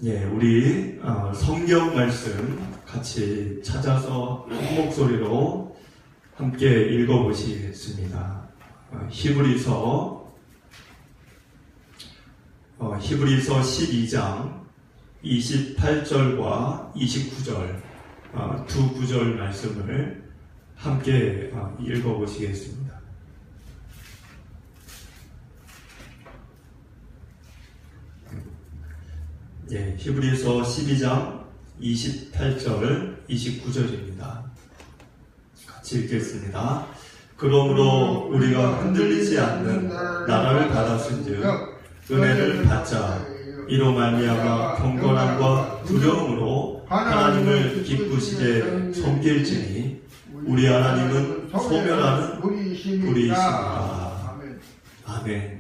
예, 우리 성경 말씀 같이 찾아서 한 목소리로 함께 읽어보시겠습니다. 히브리서 12장 28절과 29절 두 구절 말씀을 함께 읽어보시겠습니다. 예, 히브리서 12장 28절 29절입니다. 같이 읽겠습니다. 그러므로 우리가 흔들리지 않는 나라를 받았은즉 은혜를 받자. 이로 말미암아 경건함과 두려움으로 하나님을 기쁘시게 섬길지니 우리 하나님은 소멸하는 불이십니다. 아멘.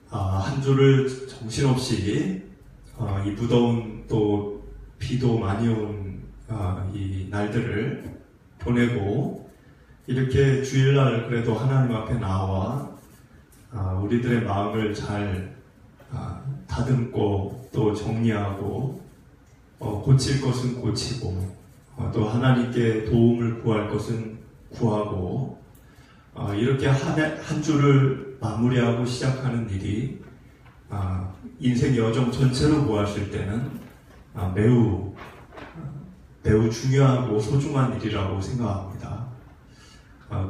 한 주를 정신없이 이 무더운 또 비도 많이 온 이 날들을 보내고 이렇게 주일날 그래도 하나님 앞에 나와 우리들의 마음을 잘 다듬고 또 정리하고 고칠 것은 고치고 또 하나님께 도움을 구할 것은 구하고 이렇게 한 주를 마무리하고 시작하는 일이 인생 여정 전체로 보았을 때는 매우 중요하고 소중한 일이라고 생각합니다.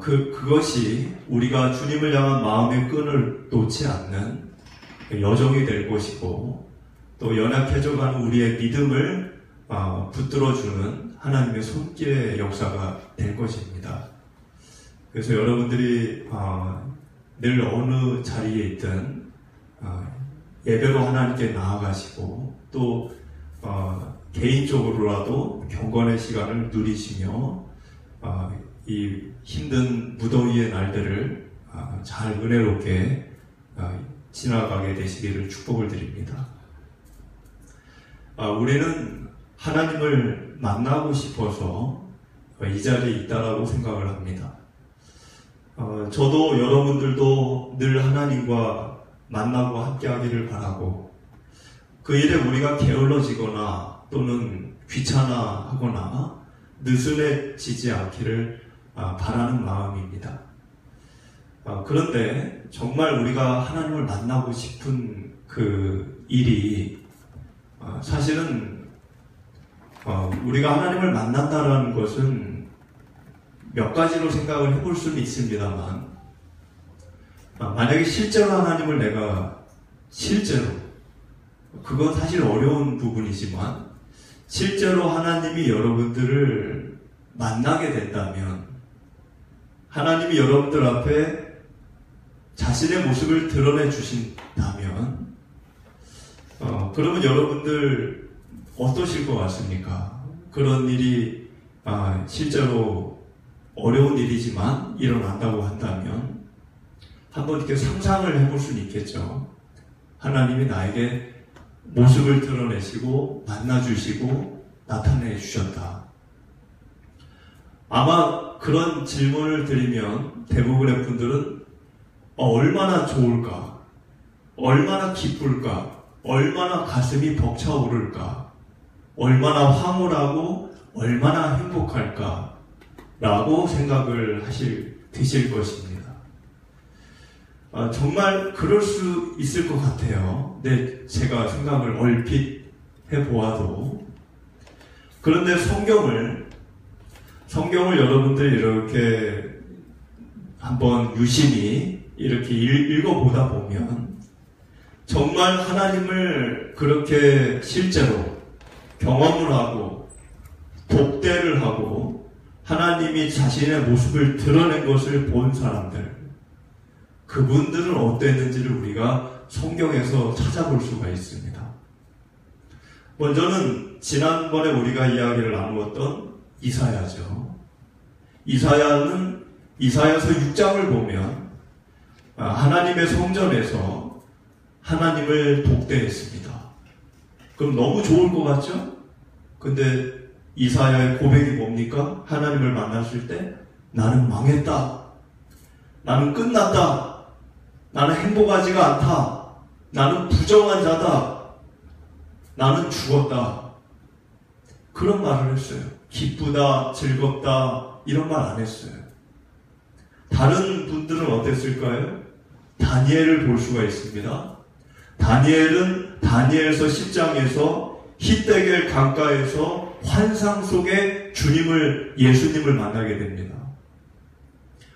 그것이 우리가 주님을 향한 마음의 끈을 놓지 않는 여정이 될 것이고 또 연약해져가는 우리의 믿음을 붙들어주는 하나님의 손길의 역사가 될 것입니다. 그래서 여러분들이 늘 어느 자리에 있든 예배로 하나님께 나아가시고 또 개인적으로라도 경건의 시간을 누리시며 이 힘든 무더위의 날들을 잘 은혜롭게 지나가게 되시기를 축복을 드립니다. 우리는 하나님을 만나고 싶어서 이 자리에 있다라고 생각을 합니다. 저도 여러분들도 늘 하나님과 만나고 함께하기를 바라고 그 일에 우리가 게을러지거나 또는 귀찮아하거나 느슨해지지 않기를 바라는 마음입니다. 그런데 정말 우리가 하나님을 만나고 싶은 그 일이 사실은 우리가 하나님을 만난다라는 것은 몇 가지로 생각을 해볼 수는 있습니다만 만약에 실제로 하나님을 내가 실제로 그건 사실 어려운 부분이지만 실제로 하나님이 여러분들을 만나게 된다면 하나님이 여러분들 앞에 자신의 모습을 드러내 주신다면 그러면 여러분들 어떠실 것 같습니까? 그런 일이 실제로 어려운 일이지만 일어난다고 한다면 한번 이렇게 상상을 해볼 수는 있겠죠. 하나님이 나에게 모습을 드러내시고 만나주시고 나타내 주셨다. 아마 그런 질문을 드리면 대부분의 분들은 얼마나 좋을까? 얼마나 기쁠까? 얼마나 가슴이 벅차오를까? 얼마나 황홀하고 얼마나 행복할까? 라고 생각을 드실 것입니다. 정말 그럴 수 있을 것 같아요. 제가 생각을 얼핏 해보아도. 그런데 성경을 여러분들이 이렇게 한번 유심히 이렇게 읽어보다 보면 정말 하나님을 그렇게 실제로 경험을 하고 독대를 하고 하나님이 자신의 모습을 드러낸 것을 본 사람들, 그분들은 어땠는지를 우리가 성경에서 찾아볼 수가 있습니다. 먼저는 지난번에 우리가 이야기를 나누었던 이사야죠. 이사야는 이사야서 6장을 보면 하나님의 성전에서 하나님을 독대했습니다. 그럼 너무 좋을 것 같죠? 근데 이사야의 고백이 뭡니까? 하나님을 만났을 때 나는 망했다. 나는 끝났다. 나는 행복하지가 않다. 나는 부정한 자다. 나는 죽었다. 그런 말을 했어요. 기쁘다, 즐겁다 이런 말 안 했어요. 다른 분들은 어땠을까요? 다니엘을 볼 수가 있습니다. 다니엘은 다니엘서 10장에서 히데겔 강가에서 환상 속에 예수님을 만나게 됩니다.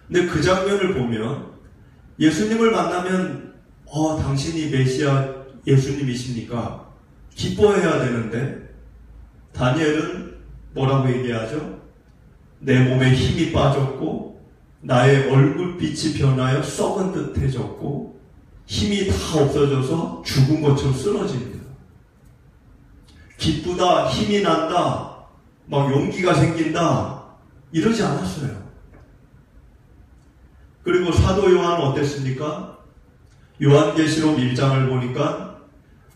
근데 그 장면을 보면 예수님을 만나면 당신이 메시아 예수님이십니까? 기뻐해야 되는데 다니엘은 뭐라고 얘기하죠? 내 몸에 힘이 빠졌고 나의 얼굴빛이 변하여 썩은 듯해졌고 힘이 다 없어져서 죽은 것처럼 쓰러집니다. 기쁘다, 힘이 난다, 막 용기가 생긴다 이러지 않았어요. 그리고 사도 요한은 어땠습니까? 요한계시록 1장을 보니까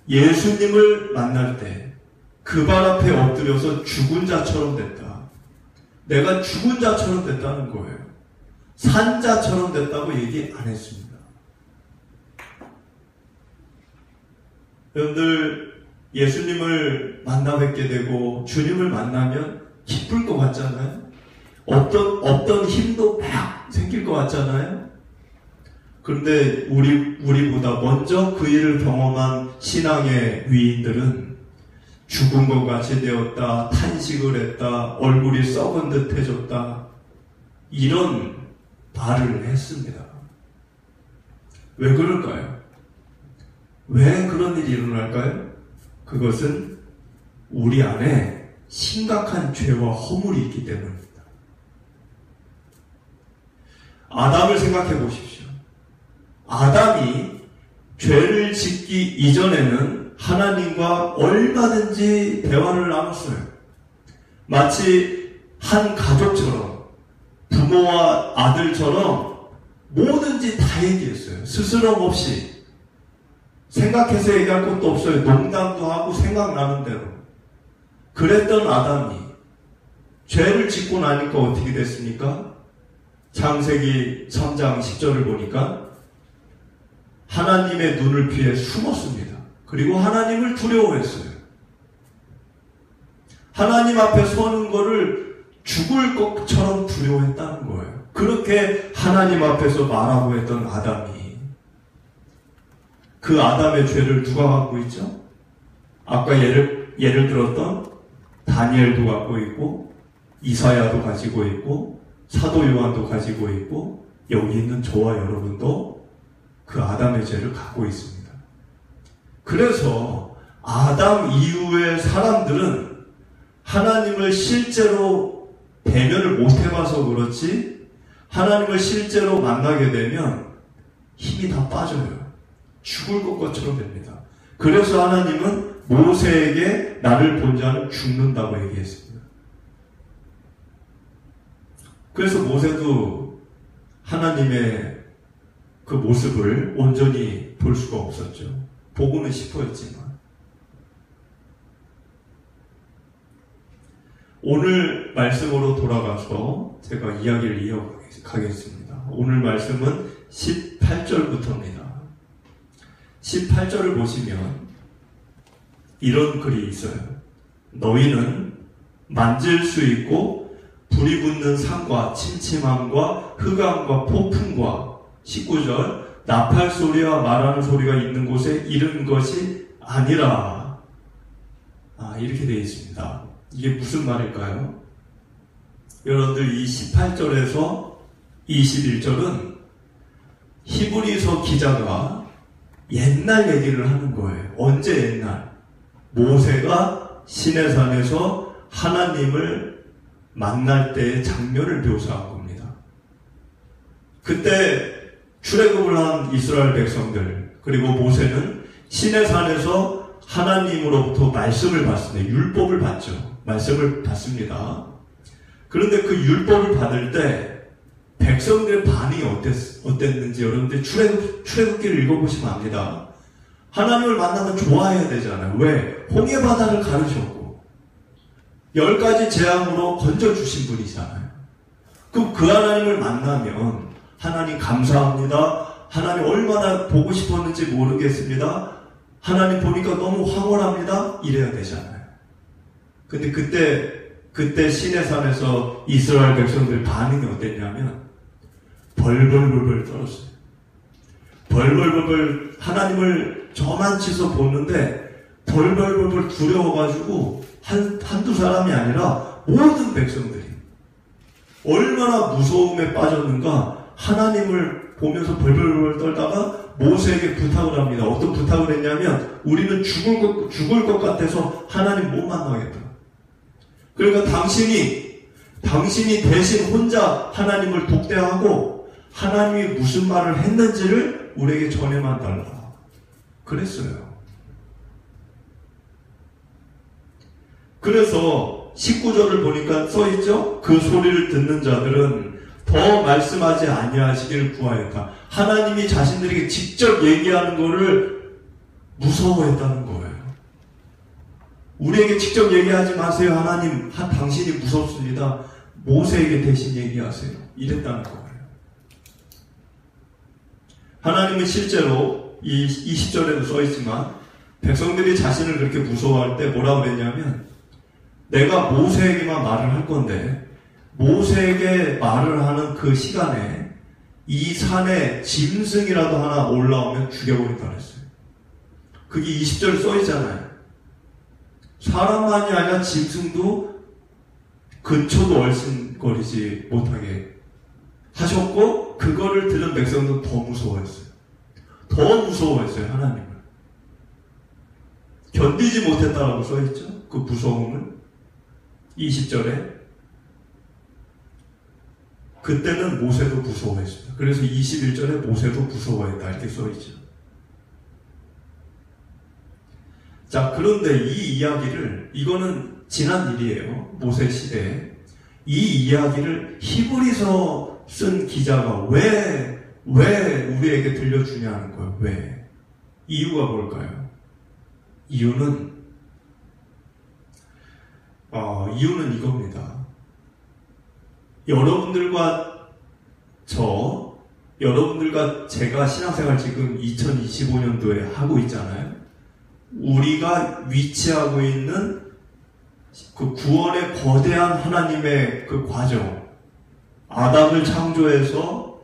예수님을 만날 때 그 발 앞에 엎드려서 죽은 자처럼 됐다. 내가 죽은 자처럼 됐다는 거예요. 산 자처럼 됐다고 얘기 안 했습니다. 여러분들 예수님을 만나 뵙게 되고 주님을 만나면 기쁠 것 같잖아요. 어떤 힘도 막 생길 것 같잖아요. 그런데 우리보다 먼저 그 일을 경험한 신앙의 위인들은 죽은 것 같이 되었다, 탄식을 했다, 얼굴이 썩은 듯해졌다 이런 말을 했습니다. 왜 그럴까요? 왜 그런 일이 일어날까요? 그것은 우리 안에 심각한 죄와 허물이 있기 때문입니다. 아담을 생각해 보십시오. 아담이 죄를 짓기 이전에는 하나님과 얼마든지 대화를 나눴어요. 마치 한 가족처럼, 부모와 아들처럼 뭐든지 다 얘기했어요. 스스럼 없이. 생각해서 얘기할 것도 없어요. 농담도 하고 생각나는 대로. 그랬던 아담이 죄를 짓고 나니까 어떻게 됐습니까? 창세기 3장 10절을 보니까 하나님의 눈을 피해 숨었습니다. 그리고 하나님을 두려워했어요. 하나님 앞에 서는 거를 죽을 것처럼 두려워했다는 거예요. 그렇게 하나님 앞에서 말하고 했던 아담이, 그 아담의 죄를 누가 갖고 있죠? 아까 예를 들었던 다니엘도 갖고 있고, 이사야도 가지고 있고, 사도 요한도 가지고 있고, 여기 있는 저와 여러분도 그 아담의 죄를 갖고 있습니다. 그래서 아담 이후의 사람들은 하나님을 실제로 대면을 못 해봐서 그렇지, 하나님을 실제로 만나게 되면 힘이 다 빠져요. 죽을 것처럼 됩니다. 그래서 하나님은 모세에게 나를 본 자는 죽는다고 얘기했습니다. 그래서 모세도 하나님의 그 모습을 온전히 볼 수가 없었죠. 보고는 싶어했지만. 오늘 말씀으로 돌아가서 제가 이야기를 이어가겠습니다. 오늘 말씀은 18절부터입니다. 18절을 보시면 이런 글이 있어요. 너희는 만질 수 있고 불이 붙는 산과 침침함과 흑암과 폭풍과 19절 나팔 소리와 말하는 소리가 있는 곳에 이른 것이 아니라. 이렇게 되어 있습니다. 이게 무슨 말일까요? 여러분들 이 18절에서 21절은 히브리서 기자가 옛날 얘기를 하는 거예요. 언제 옛날? 모세가 시내산에서 하나님을 만날 때의 장면을 묘사한 겁니다. 그때 출애굽을 한 이스라엘 백성들, 그리고 모세는 시내산에서 하나님으로부터 말씀을 받습니다. 율법을 받죠. 말씀을 받습니다. 그런데 그 율법을 받을 때 백성들의 반응이 어땠는지 여러분들 출애굽기를 읽어보시면 압니다. 하나님을 만나면 좋아해야 되잖아요. 왜? 홍해 바다를 가르셨고 10가지 재앙으로 건져주신 분이잖아요. 그럼 그 하나님을 만나면 하나님 감사합니다. 하나님 얼마나 보고 싶었는지 모르겠습니다. 하나님 보니까 너무 황홀합니다. 이래야 되잖아요. 근데 그때 시내산에서 이스라엘 백성들 반응이 어땠냐면 벌벌벌벌 떨었어요. 벌벌벌벌 하나님을 저만치서 보는데 벌벌벌벌 두려워가지고 한두 사람이 아니라 모든 백성들이 얼마나 무서움에 빠졌는가 하나님을 보면서 벌벌벌 떨다가 모세에게 부탁을 합니다. 어떤 부탁을 했냐면 우리는 죽을 것 같아서 하나님 못 만나겠다. 그러니까 당신이 대신 혼자 하나님을 독대하고 하나님이 무슨 말을 했는지를 우리에게 전해만 달라. 그랬어요. 그래서 19절을 보니까 써있죠? 그 소리를 듣는 자들은 더 말씀하지 아니하시기를 구하였다. 하나님이 자신들에게 직접 얘기하는 거를 무서워했다는 거예요. 우리에게 직접 얘기하지 마세요. 하나님, 당신이 무섭습니다. 모세에게 대신 얘기하세요. 이랬다는 거예요. 하나님은 실제로 이 20절에도 써있지만 백성들이 자신을 그렇게 무서워할 때 뭐라고 그랬냐면 내가 모세에게만 말을 할 건데 모세에게 말을 하는 그 시간에 이 산에 짐승이라도 하나 올라오면 죽여버린다 그랬어요. 그게 20절에 써있잖아요. 사람만이 아니라 짐승도 근처도 얼씬거리지 못하게 하셨고 그거를 들은 백성도 더 무서워했어요. 더 무서워했어요. 하나님을. 견디지 못했다라고 써있죠. 그 무서움을. 20절에 그때는 모세도 무서워했어요. 그래서 21절에 모세도 무서워했다 이렇게 써있죠. 자, 그런데 이 이야기를, 이거는 지난 일이에요. 모세 시대에. 이 이야기를 히브리서 쓴 기자가 왜 우리에게 들려주냐는 거예요. 왜? 이유가 뭘까요? 이유는 이겁니다. 여러분들과 제가 신앙생활 지금 2025년도에 하고 있잖아요. 우리가 위치하고 있는 그 구원의 거대한 하나님의 그 과정, 아담을 창조해서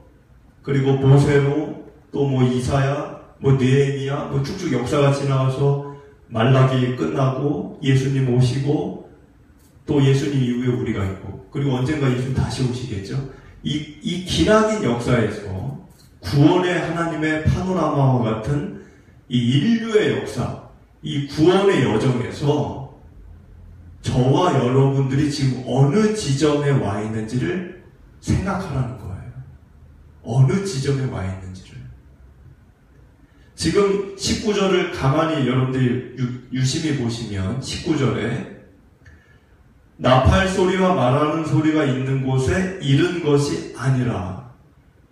그리고 모세로 또 뭐 이사야, 뭐 느헤미야, 뭐 쭉쭉 역사가 지나가서 말라기 끝나고 예수님 오시고 또 예수님 이후에 우리가 있고 그리고 언젠가 예수님 다시 오시겠죠. 이 기나긴 역사에서 구원의 하나님의 파노라마와 같은 이 인류의 역사, 이 구원의 여정에서 저와 여러분들이 지금 어느 지점에 와 있는지를 생각하라는 거예요. 어느 지점에 와 있는지를. 지금 19절을 가만히 여러분들이 유심히 보시면 19절에 나팔 소리와 말하는 소리가 있는 곳에 이른 것이 아니라,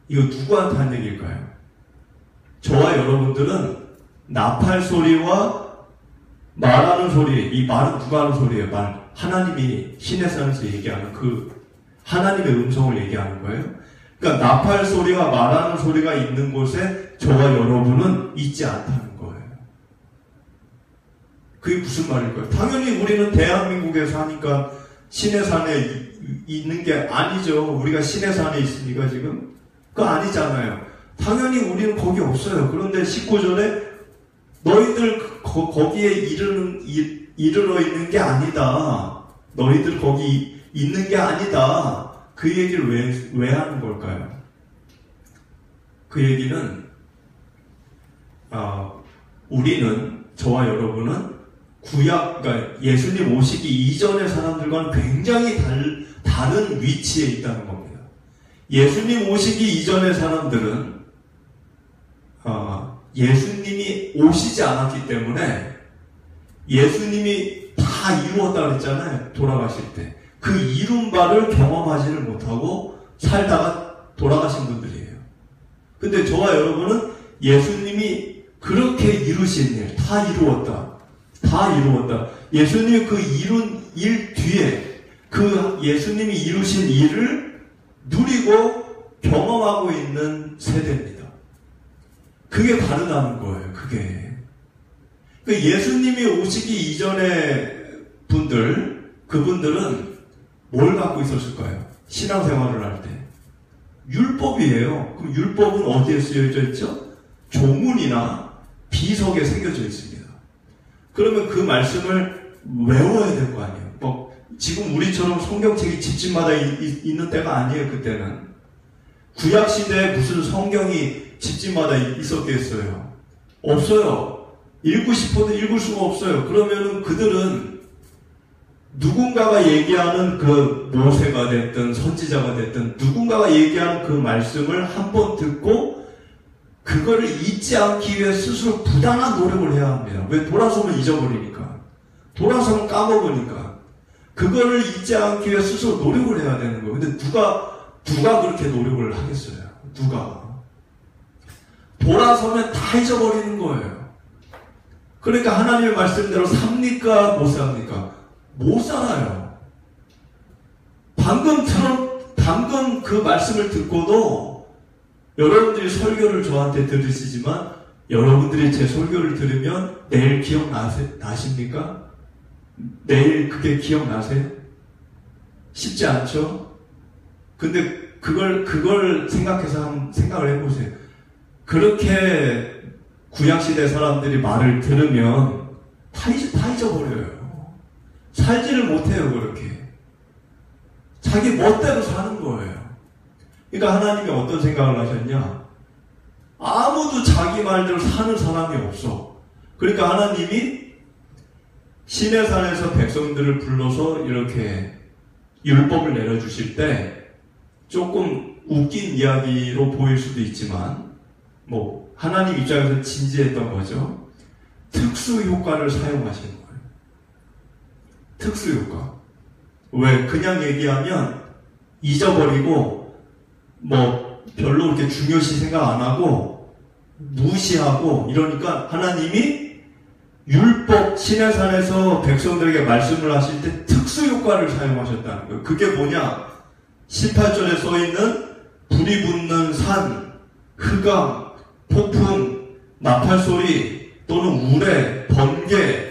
이거 누구한테 한 얘기일까요? 저와 여러분들은 나팔 소리와 말하는 소리, 이 말은 누가 하는 소리예요? 말. 하나님이 시내산에서 얘기하는 그 하나님의 음성을 얘기하는 거예요. 그러니까 나팔 소리와 말하는 소리가 있는 곳에 저와 여러분은 있지 않다는 거예요. 그게 무슨 말일까요? 당연히 우리는 대한민국에서 하니까 시내산에 있는 게 아니죠. 우리가 시내산에 있으니까 지금? 그거 아니잖아요. 당연히 우리는 거기 없어요. 그런데 19절에 너희들 거기에 이르러 있는 게 아니다. 너희들 거기 있는 게 아니다. 그 얘기를 왜 하는 걸까요? 그 얘기는 우리는, 저와 여러분은 그러니까 예수님 오시기 이전의 사람들과는 굉장히 다른 위치에 있다는 겁니다. 예수님 오시기 이전의 사람들은 예수님이 오시지 않았기 때문에 예수님이 다 이루었다고 했잖아요. 돌아가실 때. 그 이룬 바를 경험하지를 못하고 살다가 돌아가신 분들이에요. 근데 저와 여러분은 예수님이 그렇게 이루신 일, 다 이루었다. 다 이루었다. 예수님이 그 이룬 일 뒤에 그 예수님이 이루신 일을 누리고 경험하고 있는 세대입니다. 그게 다르다는 거예요. 그게. 예수님이 오시기 이전의 그분들은 뭘 갖고 있었을까요? 신앙생활을 할 때. 율법이에요. 그럼 율법은 어디에 쓰여져 있죠? 조문이나 비석에 새겨져 있습니다. 그러면 그 말씀을 외워야 될 거 아니에요. 지금 우리처럼 성경책이 집집마다 있는 때가 아니에요. 그때는. 구약시대에 무슨 성경이 집집마다 있었겠어요? 없어요. 읽고 싶어도 읽을 수가 없어요. 그러면은 그들은 누군가가 얘기하는 그 모세가 됐든 선지자가 됐든 누군가가 얘기하는 그 말씀을 한번 듣고 그거를 잊지 않기 위해 스스로 부단한 노력을 해야 합니다. 왜? 돌아서면 잊어버리니까. 돌아서면 까먹으니까. 그거를 잊지 않기 위해 스스로 노력을 해야 되는 거예요. 근데 누가 그렇게 노력을 하겠어요? 누가? 돌아서면 다 잊어버리는 거예요. 그러니까 하나님의 말씀대로 삽니까? 못 삽니까? 못 살아요. 방금 그 말씀을 듣고도 여러분들이 설교를 저한테 들으시지만 여러분들이 제 설교를 들으면 내일 기억나십니까? 내일 그게 기억나세요? 쉽지 않죠? 근데 그걸 생각해서 한번 생각을 해보세요. 그렇게 구약시대 사람들이 말을 들으면 다 잊어버려요. 살지를 못해요, 그렇게. 자기 멋대로 사는 거예요. 그러니까 하나님이 어떤 생각을 하셨냐? 아무도 자기 말대로 사는 사람이 없어. 그러니까 하나님이 시내산에서 백성들을 불러서 이렇게 율법을 내려주실 때 조금 웃긴 이야기로 보일 수도 있지만 하나님 입장에서 진지했던 거죠. 특수 효과를 사용하신 거예요. 특수 효과. 왜? 그냥 얘기하면 잊어버리고 별로 그렇게 중요시 생각 안 하고 무시하고 이러니까 하나님이 율법 시내산에서 백성들에게 말씀을 하실 때 특수 효과를 사용하셨다는 거예요. 그게 뭐냐? 18절에 써있는 불이 붙는 산, 흑암, 폭풍, 나팔소리 또는 우레, 번개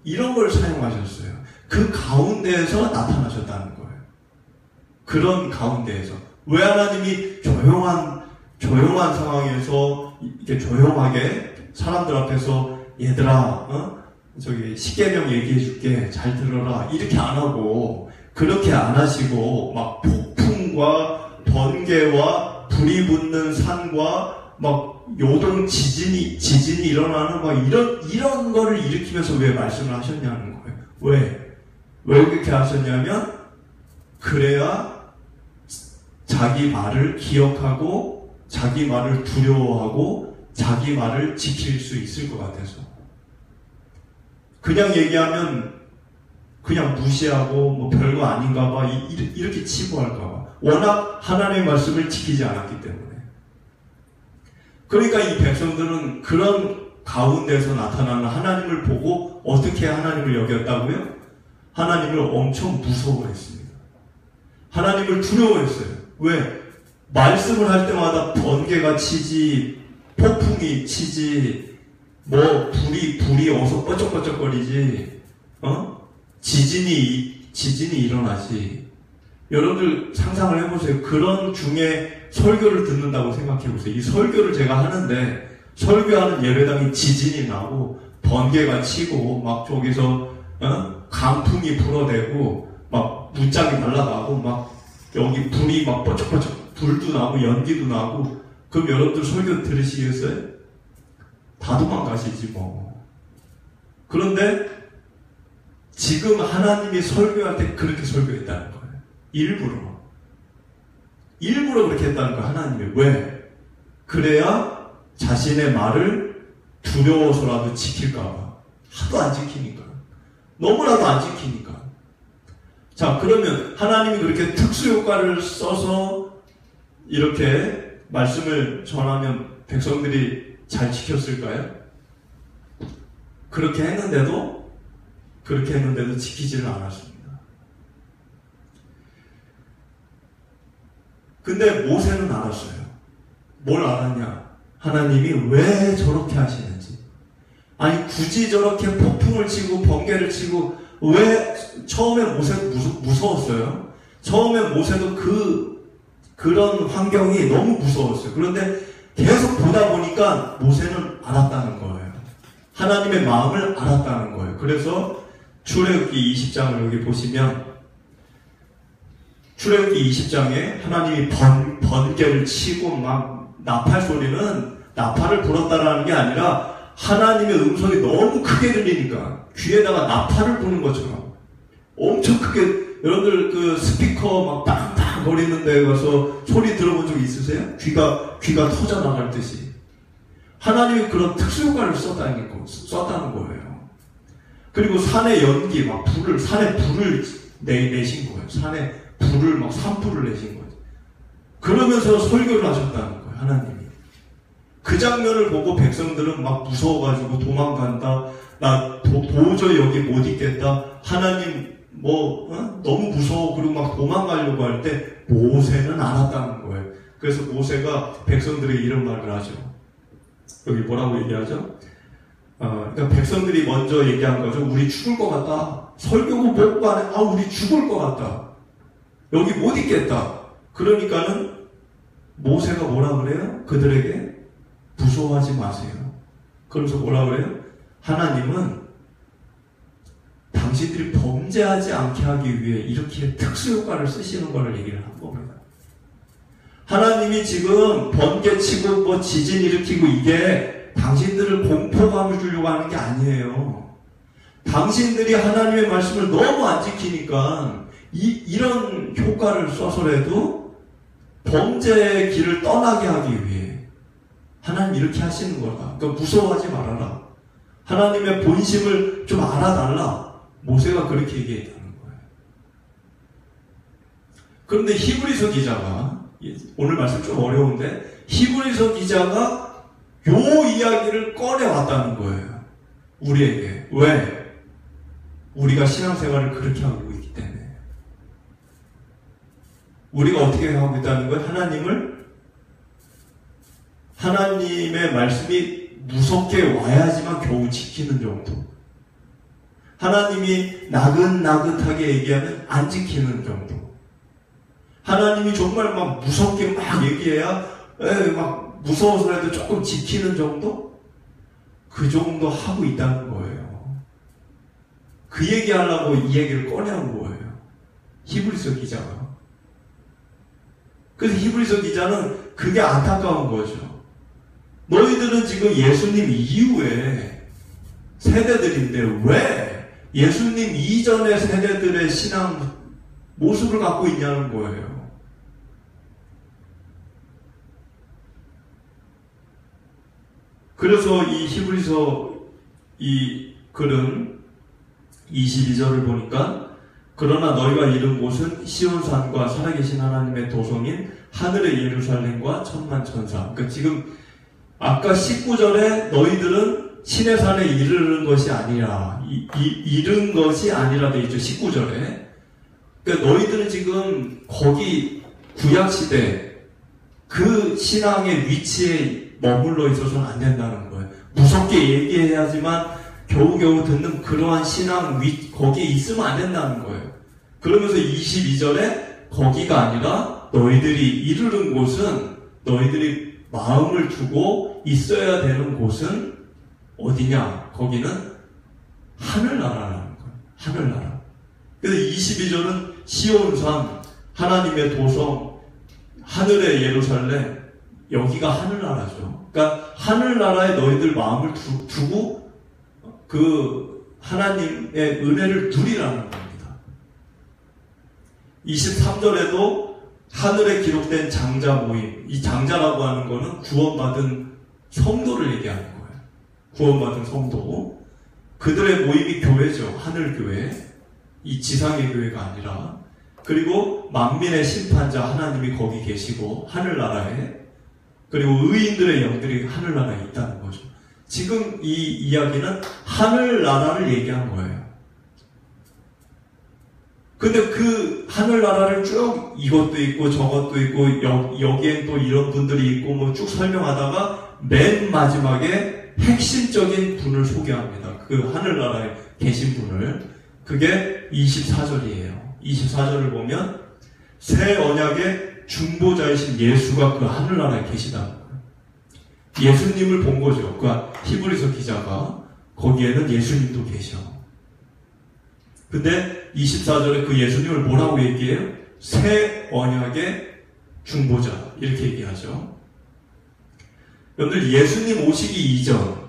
이런 걸 사용하셨어요. 그 가운데에서 나타나셨다는 거예요. 그런 가운데에서. 왜 하나님이 조용한 상황에서 이렇게 조용하게 사람들 앞에서 얘들아, 십계명 얘기해 줄게. 잘 들어라. 이렇게 안 하고, 그렇게 안 하시고, 폭풍과 번개와 불이 붙는 산과 요동 지진이 일어나는 이런 거를 일으키면서 왜 말씀을 하셨냐는 거예요. 왜 그렇게 하셨냐면 그래야 자기 말을 기억하고 자기 말을 두려워하고 자기 말을 지킬 수 있을 것 같아서. 그냥 얘기하면 그냥 무시하고 별거 아닌가 봐 이렇게 치부할까 봐. 워낙 하나님의 말씀을 지키지 않았기 때문에. 그러니까 이 백성들은 그런 가운데서 나타나는 하나님을 보고 어떻게 하나님을 여겼다고요? 하나님을 엄청 무서워했습니다. 하나님을 두려워했어요. 왜? 말씀을 할 때마다 번개가 치지, 폭풍이 치지, 불이 어서 뻐쩍뻐쩍거리지, 지진이 일어나지. 여러분들 상상을 해보세요. 그런 중에 설교를 듣는다고 생각해보세요. 이 설교를 제가 하는데 설교하는 예배당이 지진이 나고 번개가 치고 저기서 강풍이 불어대고 문짝이 날아가고 여기 불이 뻐쩍뻐쩍 불도 나고 연기도 나고 그럼 여러분들 설교 들으시겠어요? 다 도망가시지 그런데 지금 하나님이 설교할 때 그렇게 설교했다는 거예요. 일부러 그렇게 했다는 거예요. 하나님이. 왜? 그래야 자신의 말을 두려워서라도 지킬까봐. 하도 안 지키니까. 너무나도 안 지키니까. 자, 그러면 하나님이 그렇게 특수효과를 써서 이렇게 말씀을 전하면 백성들이 잘 지켰을까요? 그렇게 했는데도 지키지를 않았습니다. 근데 모세는 알았어요. 뭘 알았냐? 하나님이 왜 저렇게 하시는지. 아니 굳이 저렇게 폭풍을 치고 번개를 치고 왜 처음에 모세도 무서웠어요. 처음에 모세도 그런 환경이 너무 무서웠어요. 그런데 계속 보다 보니까 모세는 알았다는 거예요. 하나님의 마음을 알았다는 거예요. 그래서 출애굽기 20장을 여기 보시면 출애굽기 20장에 하나님이 번개를 치고 막 나팔 소리는 나팔을 불었다라는 게 아니라 하나님의 음성이 너무 크게 들리니까 귀에다가 나팔을 부는 것처럼 엄청 크게 여러분들 그 스피커 막 빵빵 거리는 데 가서 소리 들어본 적 있으세요? 귀가 터져 나갈 듯이 하나님이 그런 특수효과를 썼다는 거예요. 그리고 산의 연기 막 산에 불을 내신 거예요. 산에 불을 막 산불을 내신 거예요. 그러면서 설교를 하셨다는 거예요. 하나님이. 그 장면을 보고 백성들은 막 무서워가지고 도망간다. 나 도저히 여기 못 있겠다. 하나님 너무 무서워. 그리고 막 도망가려고 할 때 모세는 알았다는 거예요. 그래서 모세가 백성들에게 이런 말을 하죠. 여기 뭐라고 얘기하죠? 그러니까 백성들이 먼저 얘기한 거죠. 우리 죽을 것 같다. 설교고 뭐고 간에 우리 죽을 것 같다. 여기 못 있겠다. 그러니까는 모세가 뭐라 그래요? 그들에게 무서워하지 마세요. 그러면서 뭐라 그래요? 하나님은 당신들이 범죄하지 않게 하기 위해 이렇게 특수효과를 쓰시는 거를 얘기를 한 겁니다. 하나님이 지금 번개치고 지진 일으키고 이게 당신들을 공포감을 주려고 하는 게 아니에요. 당신들이 하나님의 말씀을 너무 안 지키니까 이런 효과를 써서라도 범죄의 길을 떠나게 하기 위해 하나님 이렇게 하시는 거다. 그러니까 무서워하지 말아라. 하나님의 본심을 좀 알아달라. 모세가 그렇게 얘기했다는 거예요. 그런데 히브리서 기자가 오늘 말씀 좀 어려운데 히브리서 기자가 요 이야기를 꺼내왔다는 거예요. 우리에게. 왜? 우리가 신앙생활을 그렇게 하고 있기 때문에. 우리가 어떻게 하고 있다는 거예요? 하나님의 말씀이 무섭게 와야지만 겨우 지키는 정도. 하나님이 나긋나긋하게 얘기하면 안 지키는 정도. 하나님이 정말 막 무섭게 막 얘기해야 막 무서워서라도 조금 지키는 정도? 그 정도 하고 있다는 거예요. 그 얘기하려고 이 얘기를 꺼내온 거예요. 히브리서 기자가. 그래서 히브리서 기자는 그게 안타까운 거죠. 너희들은 지금 예수님 이후에 세대들인데 왜 예수님 이전의 세대들의 신앙 모습을 갖고 있냐는 거예요. 그래서 이 히브리서 이 글은 22절을 보니까 그러나 너희가 이른 곳은 시온산과 살아계신 하나님의 도성인 하늘의 예루살렘과 천만천사. 그러니까 지금 아까 19절에 너희들은 신의 산에 이르는 것이 아니라 이른 것이 아니라 돼 있죠. 19절에. 그러니까 너희들은 지금 거기 구약시대 그 신앙의 위치에 머물러 있어서는 안 된다는 거예요. 무섭게 얘기해야지만 겨우겨우 듣는 그러한 신앙 거기에 있으면 안 된다는 거예요. 그러면서 22절에 거기가 아니라 너희들이 이르는 곳은 너희들이 마음을 두고 있어야 되는 곳은 어디냐? 거기는 하늘나라라는 거예요. 하늘나라. 그래서 22절은 시온산, 하나님의 도성, 하늘의 예루살렘, 여기가 하늘나라죠. 그러니까 하늘나라에 너희들 마음을 두고 그 하나님의 은혜를 누리라는 겁니다. 23절에도 하늘에 기록된 장자 모임, 이 장자라고 하는 거는 구원받은 성도를 얘기하는 거예요. 구원받은 성도. 그들의 모임이 교회죠. 하늘교회. 이 지상의 교회가 아니라. 그리고 만민의 심판자 하나님이 거기 계시고 하늘나라에. 그리고 의인들의 영들이 하늘나라에 있다는 거죠. 지금 이 이야기는 하늘나라를 얘기한 거예요. 근데 그 하늘나라를 쭉 이것도 있고 저것도 있고 여기엔 또 이런 분들이 있고 뭐 쭉 설명하다가 맨 마지막에 핵심적인 분을 소개합니다. 그 하늘나라에 계신 분을. 그게 24절이에요. 24절을 보면 새 언약의 중보자이신 예수가 그 하늘나라에 계시다는 거예요. 예수님을 본 거죠. 그 히브리서 기자가. 거기에는 예수님도 계셔. 근데 24절에 그 예수님을 뭐라고 얘기해요? 새 언약의 중보자. 이렇게 얘기하죠. 여러분들 예수님 오시기 이전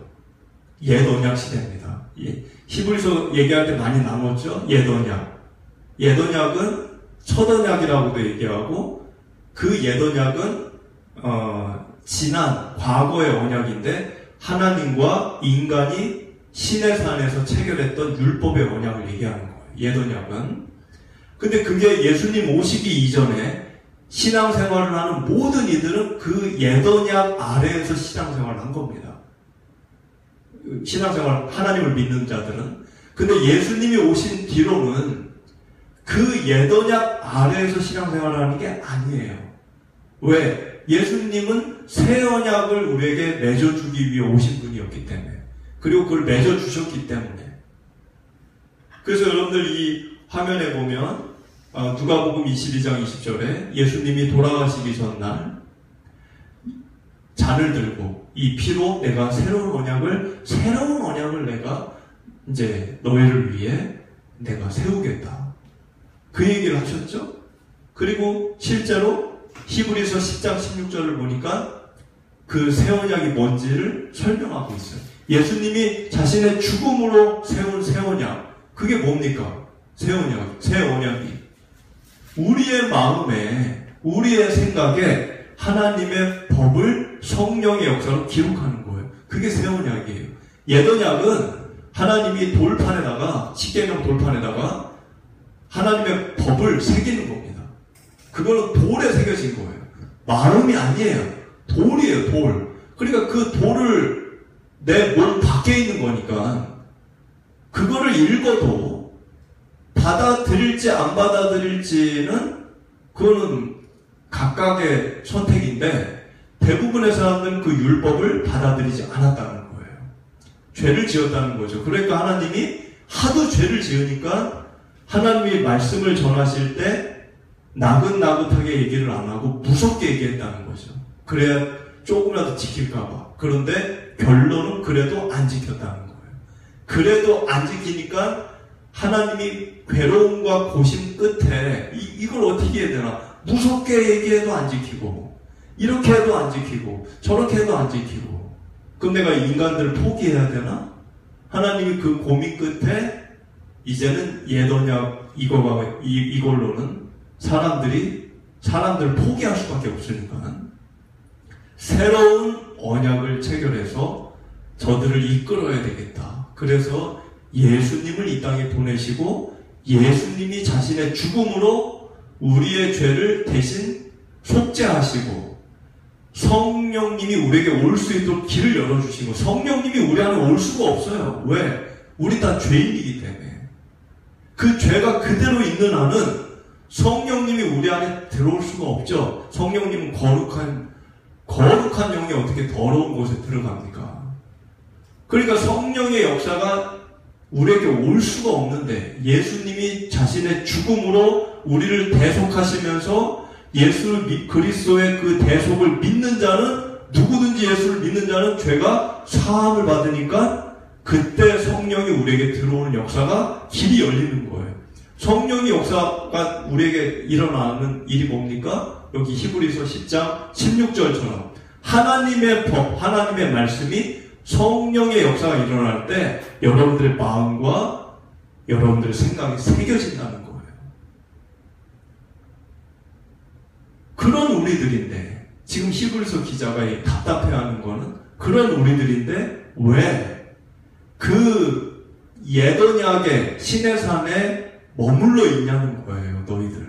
옛 언약 시대입니다. 히브리서 얘기할 때 많이 나눴죠. 옛 언약. 옛 언약은 첫 언약이라고도 얘기하고 그 옛 언약은 지난 과거의 언약인데 하나님과 인간이 시내산에서 체결했던 율법의 언약을 얘기하는 거예요. 옛 언약은. 근데 그게 예수님 오시기 이전에 신앙생활을 하는 모든 이들은 그 옛 언약 아래에서 신앙생활을 한 겁니다. 신앙생활, 하나님을 믿는 자들은. 근데 예수님이 오신 뒤로는 그 옛 언약 아래에서 신앙생활을 하는 게 아니에요. 왜? 예수님은 새 언약을 우리에게 맺어주기 위해 오신 분이었기 때문에. 그리고 그걸 맺어주셨기 때문에. 그래서 여러분들 이 화면에 보면 누가복음 22장 20절에 예수님이 돌아가시기 전날 잔을 들고 이 피로 내가 새로운 언약을 내가 이제 너희를 위해 내가 세우겠다. 그 얘기를 하셨죠? 그리고 실제로 히브리서 10장 16절을 보니까 그 새 언약이 뭔지를 설명하고 있어요. 예수님이 자신의 죽음으로 세운 새 언약. 그게 뭡니까? 새 언약이. 우리의 마음에, 우리의 생각에 하나님의 법을 성령의 역사로 기록하는 거예요. 그게 새 언약이에요. 옛 언약은 하나님이 돌판에다가, 십계명 돌판에다가 하나님의 법을 새기는 겁니다. 그거는 돌에 새겨진 거예요. 마음이 아니에요. 돌이에요, 돌. 그러니까 그 돌을 내 몸 밖에 있는 거니까 그거를 읽어도 받아들일지 안 받아들일지는 그거는 각각의 선택인데 대부분의 사람들은 그 율법을 받아들이지 않았다는 거예요. 죄를 지었다는 거죠. 그러니까 하나님이 하도 죄를 지으니까 하나님이 말씀을 전하실 때 나긋나긋하게 얘기를 안 하고 무섭게 얘기했다는 거죠. 그래야 조금이라도 지킬까봐. 그런데 결론은 그래도 안 지켰다는 거예요. 그래도 안 지키니까 하나님이 괴로움과 고심 끝에 이걸 어떻게 해야 되나? 무섭게 얘기해도 안 지키고 이렇게 해도 안 지키고 저렇게 해도 안 지키고 그럼 내가 인간들을 포기해야 되나? 하나님이 그 고민 끝에 이제는 옛 언약 이걸로는 사람들을 포기할 수밖에 없으니까 새로운 언약을 체결해서 저들을 이끌어야 되겠다. 그래서 예수님을 이 땅에 보내시고 예수님이 자신의 죽음으로 우리의 죄를 대신 속죄하시고 성령님이 우리에게 올 수 있도록 길을 열어주시고 성령님이 우리 안에 올 수가 없어요. 왜? 우리 다 죄인이기 때문에. 그 죄가 그대로 있는 한은 성령님이 우리 안에 들어올 수가 없죠. 성령님은 거룩한 영이 어떻게 더러운 곳에 들어갑니까? 그러니까 성령의 역사가 우리에게 올 수가 없는데 예수님이 자신의 죽음으로 우리를 대속하시면서 그리스도의 그 대속을 믿는 자는 누구든지 예수를 믿는 자는 죄가 사함을 받으니까 그때 성령이 우리에게 들어오는 역사가 길이 열리는 거예요. 성령의 역사가 우리에게 일어나는 일이 뭡니까? 여기 히브리서 10장 16절처럼 하나님의 법, 하나님의 말씀이 성령의 역사가 일어날 때 여러분들의 마음과 여러분들의 생각이 새겨진다는 거예요. 그런 우리들인데 지금 히브리서 기자가 답답해하는 거는 그런 우리들인데 왜 그 옛 언약의 시내산에 머물러 있냐는 거예요. 너희들.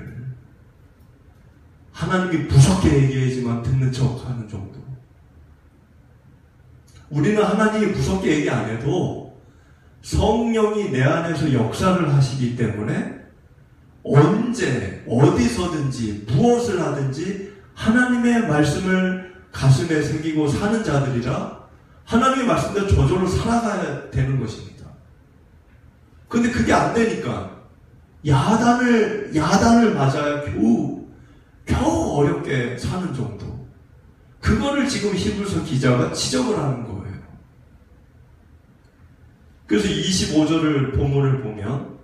하나님이 무섭게 얘기하지만 듣는 척 하는 정도. 우리는 하나님이 무섭게 얘기 안 해도 성령이 내 안에서 역사를 하시기 때문에 언제 어디서든지 무엇을 하든지 하나님의 말씀을 가슴에 새기고 사는 자들이라 하나님의 말씀대로 저절로 살아가야 되는 것입니다. 근데 그게 안 되니까 야단을 맞아야 겨우 어렵게 사는 정도. 그거를 지금 히브리서 기자가 지적을 하는 거예요. 그래서 25절을 본문을 보면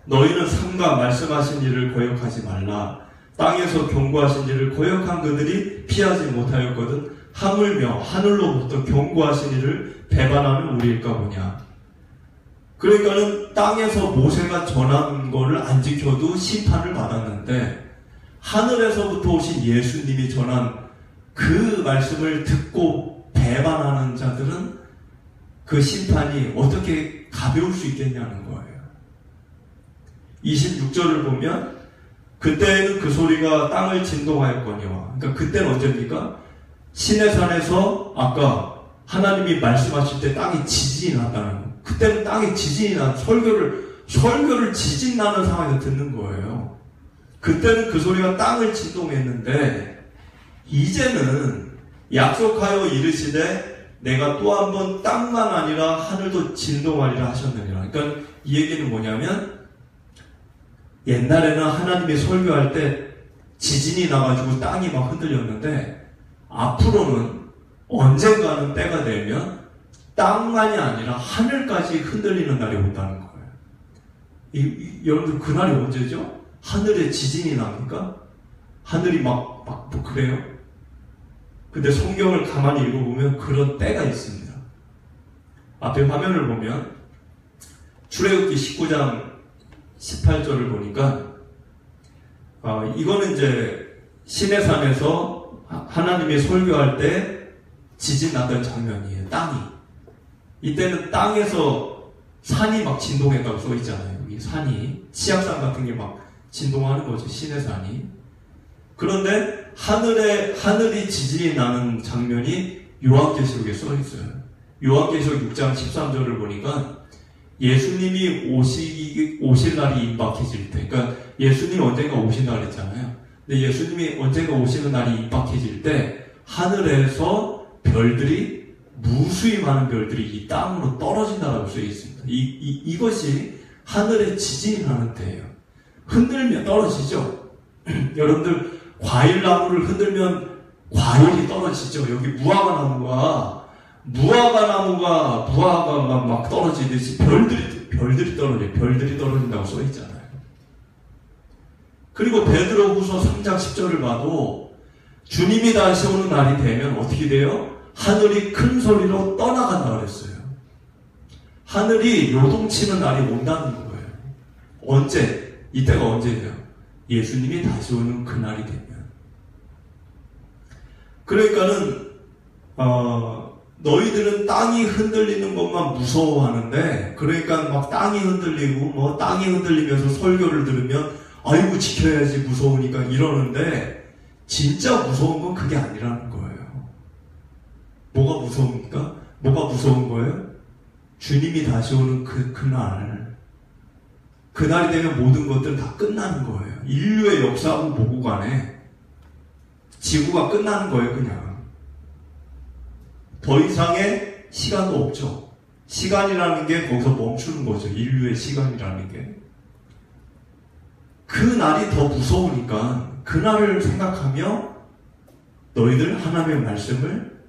너희는 삼가 말씀하신 일을 거역하지 말라. 땅에서 경고하신 일을 거역한 그들이 피하지 못하였거든 하물며 하늘로부터 경고하신 일을 배반하는 우리일까 보냐. 그러니까는 땅에서 모세가 전한 거를 안 지켜도 심판을 받았는데 하늘에서부터 오신 예수님이 전한 그 말씀을 듣고 배반하는 자들은 그 심판이 어떻게 가벼울 수 있겠냐는 거예요. 26절을 보면 그때는 그 소리가 땅을 진동하였거니와. 그러니까 그때는 언제입니까? 시내산에서 아까 하나님이 말씀하실 때 땅에 지진이 났다는 거예요. 그때는 땅에 지진이 난 설교를 지진 나는 상황에서 듣는 거예요. 그때는 그 소리가 땅을 진동했는데 이제는 약속하여 이르시되 내가 또 한 번 땅만 아니라 하늘도 진동하리라 하셨느니라. 그러니까 이 얘기는 뭐냐면 옛날에는 하나님이 설교할 때 지진이 나가지고 땅이 막 흔들렸는데 앞으로는 언젠가는 때가 되면 땅만이 아니라 하늘까지 흔들리는 날이 온다는 거예요. 여러분들 그날이 언제죠? 하늘에 지진이 납니까? 하늘이 뭐 그래요? 근데 성경을 가만히 읽어보면 그런 때가 있습니다. 앞에 화면을 보면 출애굽기 19장 18절을 보니까 이거는 이제 시내산에서 하나님이 설교할 때 지진 났던 장면이에요. 땅이. 이때는 땅에서 산이 막 진동했다고 써 있잖아요. 이 산이 치악산 같은 게 막 진동하는 거죠. 시내산이. 그런데 하늘이 지진이 나는 장면이 요한계시록에 써 있어요. 요한계시록 6장 13절을 보니까 예수님이 오실 날이 임박해질 때, 그러니까 예수님이 언젠가 오신다 그랬잖아요. 근데 예수님이 언젠가 오시는 날이 임박해질 때 하늘에서 별들이 무수히 많은 별들이 이 땅으로 떨어진다라고 써 있습니다. 이것이 하늘에 지진이 나는 때예요. 흔들면 떨어지죠. 여러분들 과일나무를 흔들면 과일이 떨어지죠. 여기 무화과나무가 막 떨어지듯이 별들이 떨어져요. 별들이 떨어진다고 써 있잖아요. 그리고 베드로후서 3장 10절을 봐도 주님이 다시 오는 날이 되면 어떻게 돼요? 하늘이 큰 소리로 떠나간다 그랬어요. 하늘이 요동치는 날이 온다는 거예요. 언제? 이때가 언제냐? 예수님이 다시 오는 그날이 되면. 그러니까는 너희들은 땅이 흔들리는 것만 무서워하는데, 그러니까 막 땅이 흔들리고 땅이 흔들리면서 설교를 들으면 아이고 지켜야지 무서우니까 이러는데 진짜 무서운 건 그게 아니라는 거예요. 뭐가 무서웁니까? 뭐가 무서운 거예요? 주님이 다시 오는 그날. 그날이 되면 모든 것들은 다 끝나는 거예요. 인류의 역사하고 보고 간에 지구가 끝나는 거예요. 그냥 더 이상의 시간도 없죠. 시간이라는 게 거기서 멈추는 거죠. 인류의 시간이라는 게. 그 날이 더 무서우니까 그날을 생각하며 너희들 하나님의 말씀을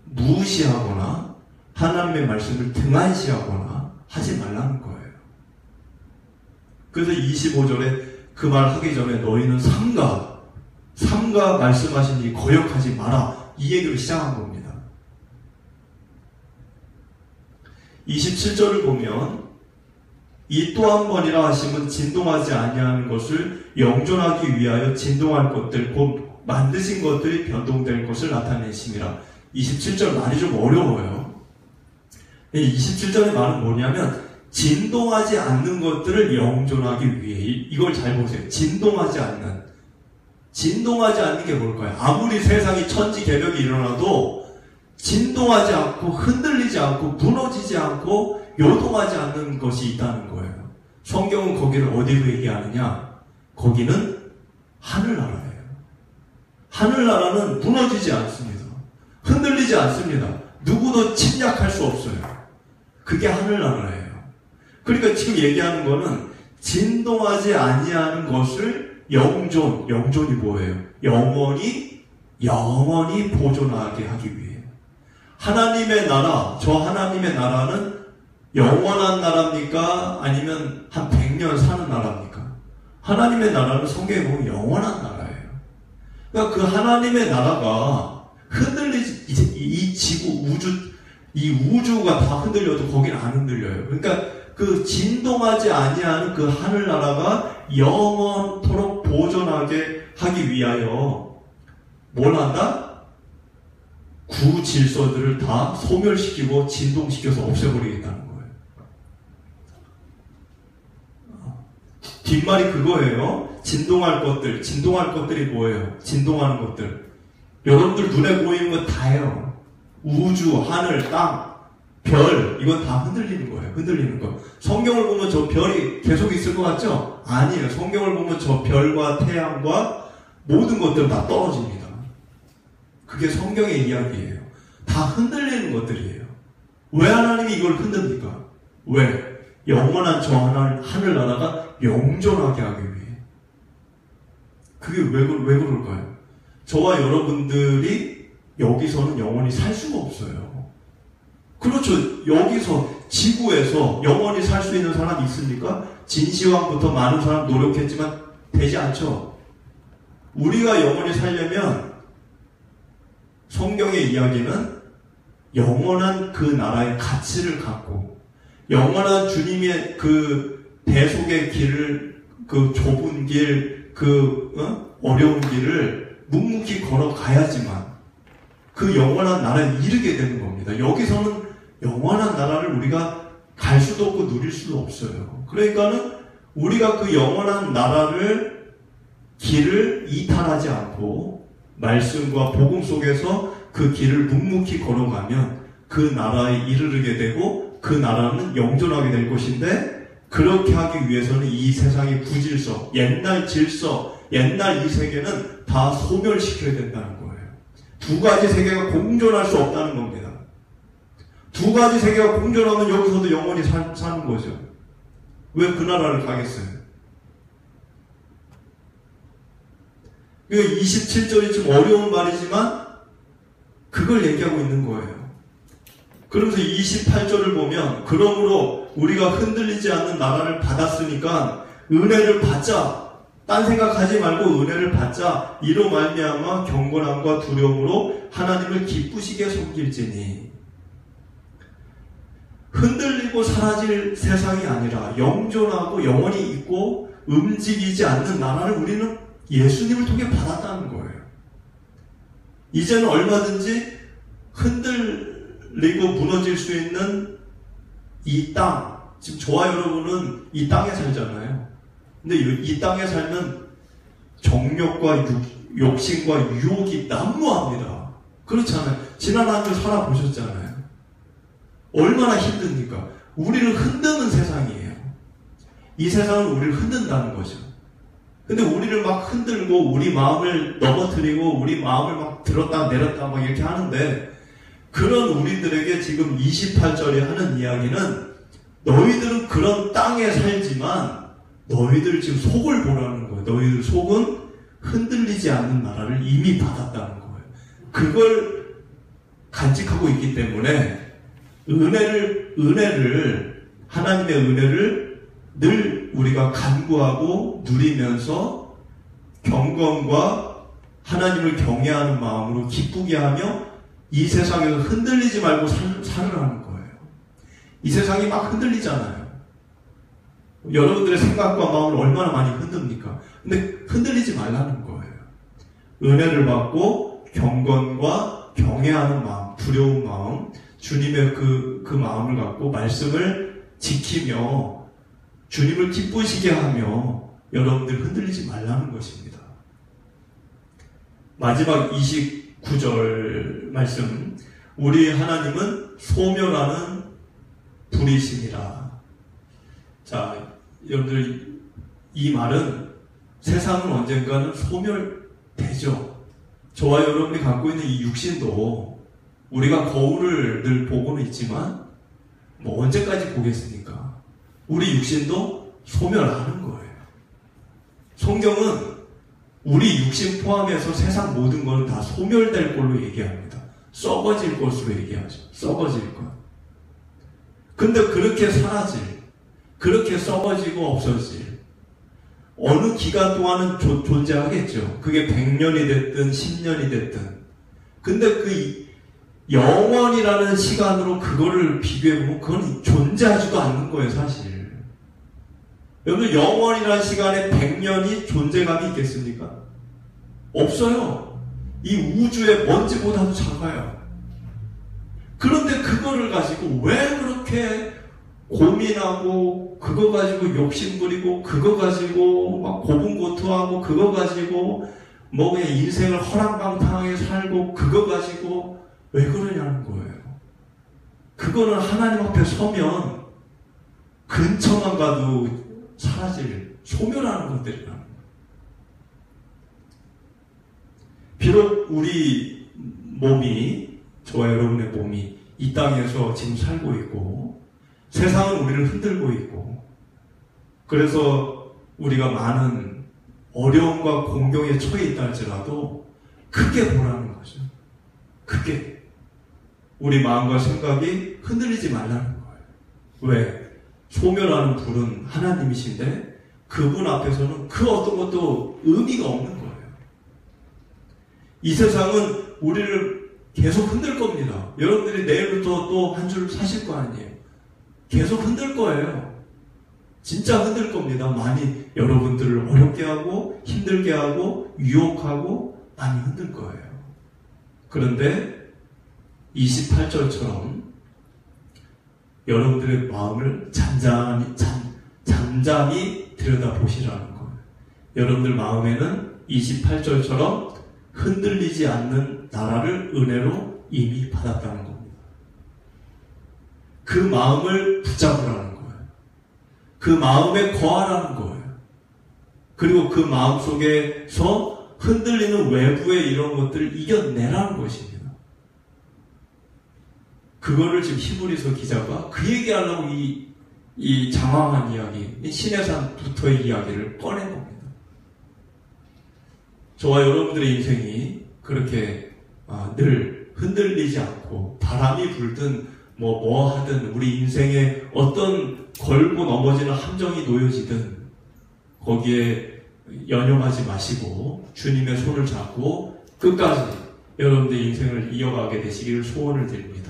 무시하거나 하나님의 말씀을 등한시하거나 하지 말라는 거예요. 그래서 25절에 그 말 하기 전에 너희는 삼가 말씀하시니 거역하지 마라. 이 얘기를 시작한 겁니다. 27절을 보면 이 또 한 번이라 하심은 진동하지 아니하는 것을 영존하기 위하여 진동할 것들 곧 만드신 것들이 변동될 것을 나타내심이라. 27절 말이 좀 어려워요. 27절의 말은 뭐냐면 진동하지 않는 것들을 영존하기 위해. 이걸 잘 보세요. 진동하지 않는 게 뭘까요? 아무리 세상이 천지개벽이 일어나도 진동하지 않고 흔들리지 않고 무너지지 않고 요동하지 않는 것이 있다는 거예요. 성경은 거기를 어디로 얘기하느냐? 거기는 하늘나라예요. 하늘나라는 무너지지 않습니다. 흔들리지 않습니다. 누구도 침략할 수 없어요. 그게 하늘나라예요. 그러니까 지금 얘기하는 거는 진동하지 아니하는 것을 영존이 뭐예요? 영원히 보존하게 하기 위해. 하나님의 나라, 저 하나님의 나라는 영원한 나라입니까? 아니면 한 100년 사는 나라입니까? 하나님의 나라는 성경에 보면 영원한 나라예요. 그러니까 그 하나님의 나라가 흔들리지, 이제 이 지구, 이 우주가 다 흔들려도 거긴 안 흔들려요. 그러니까 그 진동하지 아니하는 그 하늘나라가 영원토록 보존하게 하기 위하여 뭘 한다? 구질서들을 다 소멸시키고 진동시켜서 없애버리겠다는 거예요. 뒷말이 그거예요. 진동할 것들이 뭐예요? 진동하는 것들. 여러분들 눈에 보이는 거 다예요. 우주, 하늘, 땅, 별, 이건 다 흔들리는 거예요. 흔들리는 거. 성경을 보면 저 별이 계속 있을 것 같죠? 아니에요. 성경을 보면 저 별과 태양과 모든 것들 다 떨어집니다. 그게 성경의 이야기예요. 다 흔들리는 것들이에요. 왜 하나님이 이걸 흔듭니까? 왜? 영원한 저 하늘나라가 영존하게 하기 위해. 그게 왜 그럴까요? 저와 여러분들이 여기서는 영원히 살 수가 없어요. 그렇죠. 여기서 지구에서 영원히 살 수 있는 사람이 있습니까? 진시황부터 많은 사람 노력했지만 되지 않죠. 우리가 영원히 살려면 성경의 이야기는 영원한 그 나라의 가치를 갖고 영원한 주님의 그 대속의 길을, 그 좁은 길, 어려운 길을 묵묵히 걸어가야지만 그 영원한 나라에 이르게 되는 겁니다. 여기서는 영원한 나라를 우리가 갈 수도 없고 누릴 수도 없어요. 그러니까는 우리가 그 영원한 나라를 길을 이탈하지 않고 말씀과 복음 속에서 그 길을 묵묵히 걸어가면 그 나라에 이르게 되고 그 나라는 영존하게 될 것인데, 그렇게 하기 위해서는 이 세상의 부질서, 옛날 질서, 옛날 이 세계는 다 소멸시켜야 된다는 거예요. 두 가지 세계가 공존할 수 없다는 겁니다. 두 가지 세계가 공존하면 여기서도 영원히 사는 거죠. 왜 그 나라를 가겠어요? 27절이 좀 어려운 말이지만 그걸 얘기하고 있는 거예요. 그러면서 28절을 보면, 그러므로 우리가 흔들리지 않는 나라를 받았으니까 은혜를 받자. 딴 생각하지 말고 은혜를 받자. 이로 말미암아 경건함과 두려움으로 하나님을 기쁘시게 섬길지니. 흔들리고 사라질 세상이 아니라 영존하고 영원히 있고 움직이지 않는 나라를 우리는 예수님을 통해 받았다는 거예요. 이제는 얼마든지 흔들리고 무너질 수 있는 이 땅, 지금 저와 여러분은 이 땅에 살잖아요. 근데 이 땅에 살면 정욕과 욕심과 유혹이 난무합니다. 그렇잖아요. 지난 한 주 살아보셨잖아요. 얼마나 힘듭니까? 우리를 흔드는 세상이에요. 이 세상은 우리를 흔든다는 거죠. 근데 우리를 막 흔들고 우리 마음을 넘어뜨리고 우리 마음을 막 들었다 내렸다 막 이렇게 하는데, 그런 우리들에게 지금 28절에 하는 이야기는 너희들은 그런 땅에 살지만 너희들 지금 속을 보라는 거예요. 너희들 속은 흔들리지 않는 나라를 이미 받았다는 거예요. 그걸 간직하고 있기 때문에 하나님의 은혜를 늘 우리가 간구하고 누리면서 경건과 하나님을 경외하는 마음으로 기쁘게 하며 이 세상에서 흔들리지 말고 살으라는 거예요. 이 세상이 막 흔들리잖아요. 여러분들의 생각과 마음을 얼마나 많이 흔듭니까? 근데 흔들리지 말라는 거예요. 은혜를 받고 경건과 경외하는 마음, 두려운 마음, 주님의 그 마음을 갖고 말씀을 지키며 주님을 기쁘시게 하며 여러분들 흔들리지 말라는 것입니다. 마지막 29절 말씀, 우리 하나님은 소멸하는 불이시니라. 자, 여러분들 이 말은 세상은 언젠가는 소멸되죠. 저와 여러분이 갖고 있는 이 육신도 우리가 거울을 늘 보고는 있지만 뭐 언제까지 보겠습니까? 우리 육신도 소멸하는 거예요. 성경은 우리 육신 포함해서 세상 모든 것은 다 소멸될 걸로 얘기합니다. 썩어질 것으로 얘기하죠. 썩어질 것. 근데 그렇게 사라질, 그렇게 썩어지고 없어질 어느 기간 동안은 존재하겠죠. 그게 100년이 됐든 10년이 됐든. 근데 그 영원이라는 시간으로 그거를 비교해보면 그건 존재하지도 않는 거예요, 사실. 여러분, 영원이라는 시간에 100년이 존재감이 있겠습니까? 없어요. 이 우주의 먼지보다도 작아요. 그런데 그거를 가지고 왜 그렇게 고민하고, 그거 가지고 욕심부리고, 그거 가지고 막 고분고투하고, 그거 가지고 뭐 그냥 인생을 허랑방탕하게 살고, 그거 가지고 왜 그러냐는 거예요. 그거는 하나님 앞에 서면 근처만 가도 사라질, 소멸하는 것들이라는 거예요. 비록 우리 몸이, 저와 여러분의 몸이 이 땅에서 지금 살고 있고 세상은 우리를 흔들고 있고, 그래서 우리가 많은 어려움과 공경에 처해 있다 할지라도 크게 보라는 거죠. 크게. 우리 마음과 생각이 흔들리지 말라는 거예요. 왜? 소멸하는 분은 하나님이신데 그분 앞에서는 그 어떤 것도 의미가 없는 거예요. 이 세상은 우리를 계속 흔들 겁니다. 여러분들이 내일부터 또 한 줄 사실 거 아니에요. 계속 흔들 거예요. 진짜 흔들 겁니다. 많이 여러분들을 어렵게 하고 힘들게 하고 유혹하고 많이 흔들 거예요. 그런데 28절처럼 여러분들의 마음을 잠잠히 들여다보시라는 거예요. 여러분들 마음에는 28절처럼 흔들리지 않는 나라를 은혜로 이미 받았다는 겁니다. 그 마음을 붙잡으라는 거예요. 그 마음에 거하라는 거예요. 그리고 그 마음 속에서 흔들리는 외부의 이런 것들을 이겨내라는 것입니다. 그거를 지금 히브리서 기자가 그 얘기하려고 이 장황한 이야기, 시내산부터의 이야기를 꺼낸 겁니다. 저와 여러분들의 인생이 그렇게 늘 흔들리지 않고 바람이 불든 뭐 하든 우리 인생에 어떤 걸고 넘어지는 함정이 놓여지든 거기에 연연하지 마시고 주님의 손을 잡고 끝까지 여러분들의 인생을 이어가게 되시기를 소원을 드립니다.